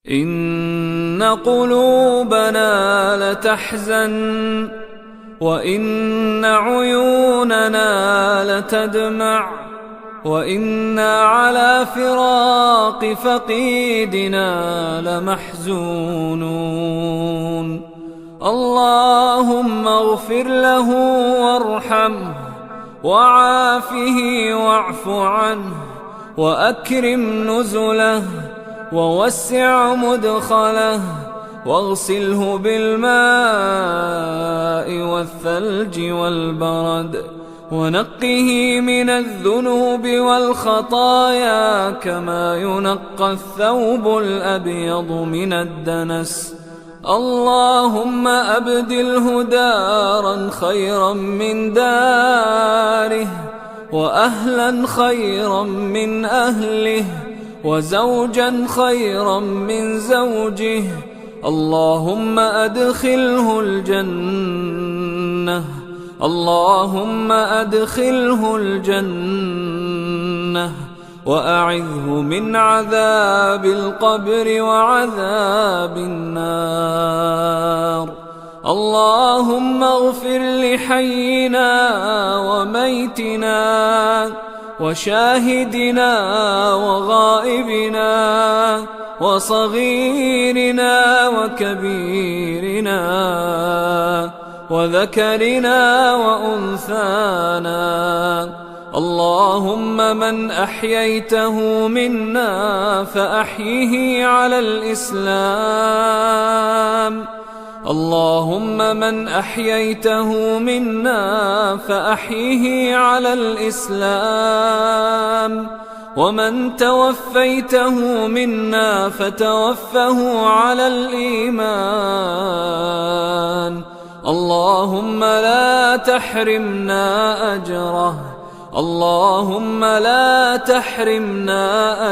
إن قلوبنا لتحزن وإن عيوننا لتدمع وإنا على فراق فقيدنا لمحزونون. اللهم اغفر له وارحمه وعافه واعف عنه وأكرم نزله ووسع مدخله واغسله بالماء والثلج والبرد ونقه من الذنوب والخطايا كما ينقى الثوب الأبيض من الدنس. اللهم أبدله دارا خيرا من داره وأهلا خيرا من أهله وزوجا خيرا من زوجه. اللهم أدخله الجنة، اللهم أدخله الجنة وأعذه من عذاب القبر وعذاب النار. اللهم اغفر لحينا وميتنا وشاهدنا وغائبنا وصغيرنا وكبيرنا وذكرنا وأنثانا. اللهم من أحييته منا فأحيه على الإسلام، اللهم من أحييته منا فأحيه على الإسلام، ومن توفيته منا فتوفه على الإيمان. اللهم لا تحرمنا أجره، اللهم لا تحرمنا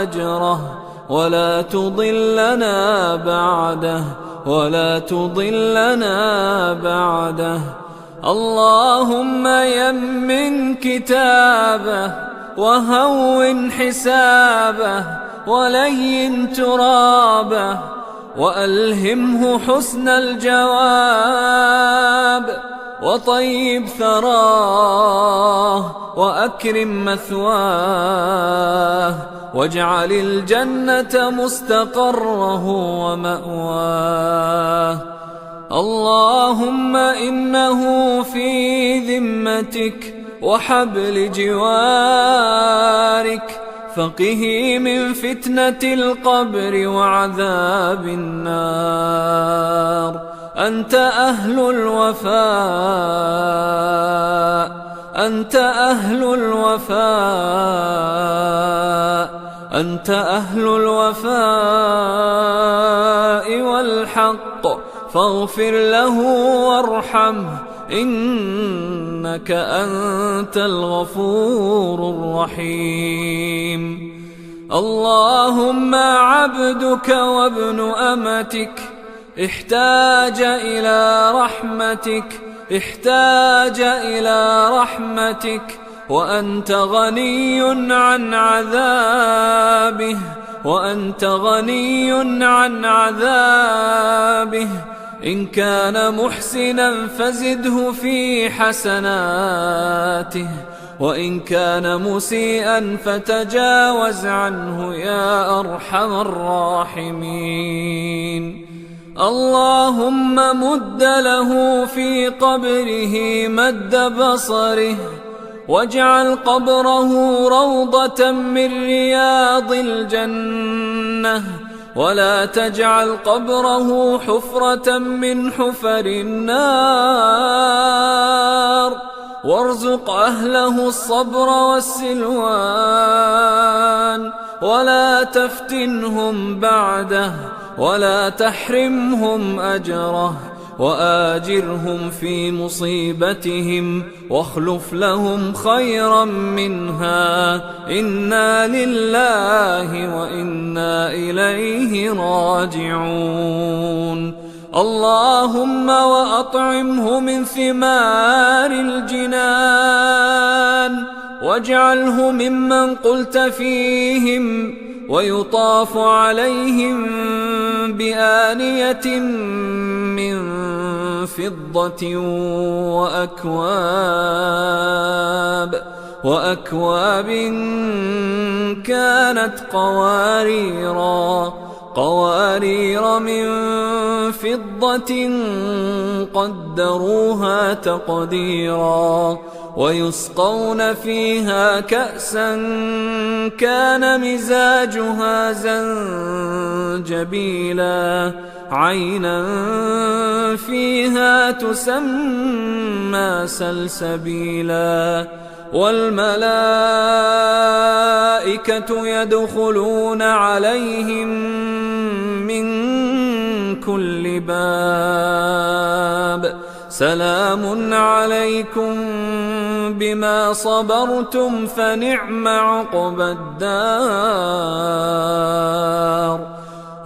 أجره ولا تضلنا بعده، ولا تضلنا بعده. اللهم يمن كتابه وهون حسابه ولين ترابه وألهمه حسن الجواب وطيب ثراه وأكرم مثواه واجعل الجنة مستقره ومأواه. اللهم إنه في ذمتك وحبل جوارك، فقه من فتنة القبر وعذاب النار. أنت أهل الوفاء، أنت أهل الوفاء، أنت أهل الوفاء والحق، فاغفر له وارحمه إنك أنت الغفور الرحيم. اللهم عبدك وابن أمتك احتاج إلى رحمتك، احتاج إلى رحمتك، وأنت غني عن عذابه، وأنت غني عن عذابه. إن كان محسنا فزده في حسناته، وإن كان مسيئا فتجاوز عنه يا أرحم الراحمين. اللهم مد له في قبره مد بصره، واجعل قبره روضة من رياض الجنة، ولا تجعل قبره حفرة من حفر النار. وارزق أهله الصبر والسلوان، ولا تفتنهم بعده، ولا تحرمهم أجره، وآجرهم في مصيبتهم واخلف لهم خيرا منها. إنا لله وإنا إليه راجعون. اللهم وأطعمه من ثمار الجنان، واجعله ممن قلت فيهم ويطاف عليهم بآنية من فضة وأكواب كانت قوارير من فضة قدروها تقديرا ويسقون فيها كأسا كان مزاجها زنجبيلا عينا فيها تسمى سلسبيلا والملائكة يدخلون عليهم من كل باب سلام عليكم بما صبرتم فنعم عقبى الدار.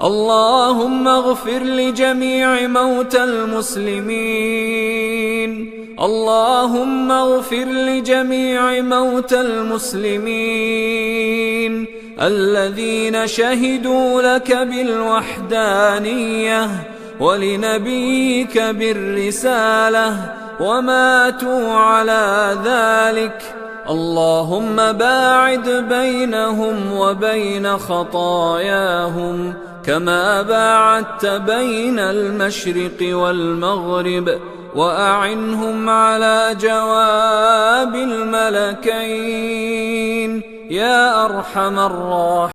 اللهم اغفر لجميع موتى المسلمين. اللهم اغفر لجميع موتى المسلمين الذين شهدوا لك بالوحدانية ولنبيك بالرسالة وماتوا على ذلك. اللهم باعد بينهم وبين خطاياهم كما باعدت بين المشرق والمغرب وأعنهم على جواب الملكين يا أرحم الراحمين.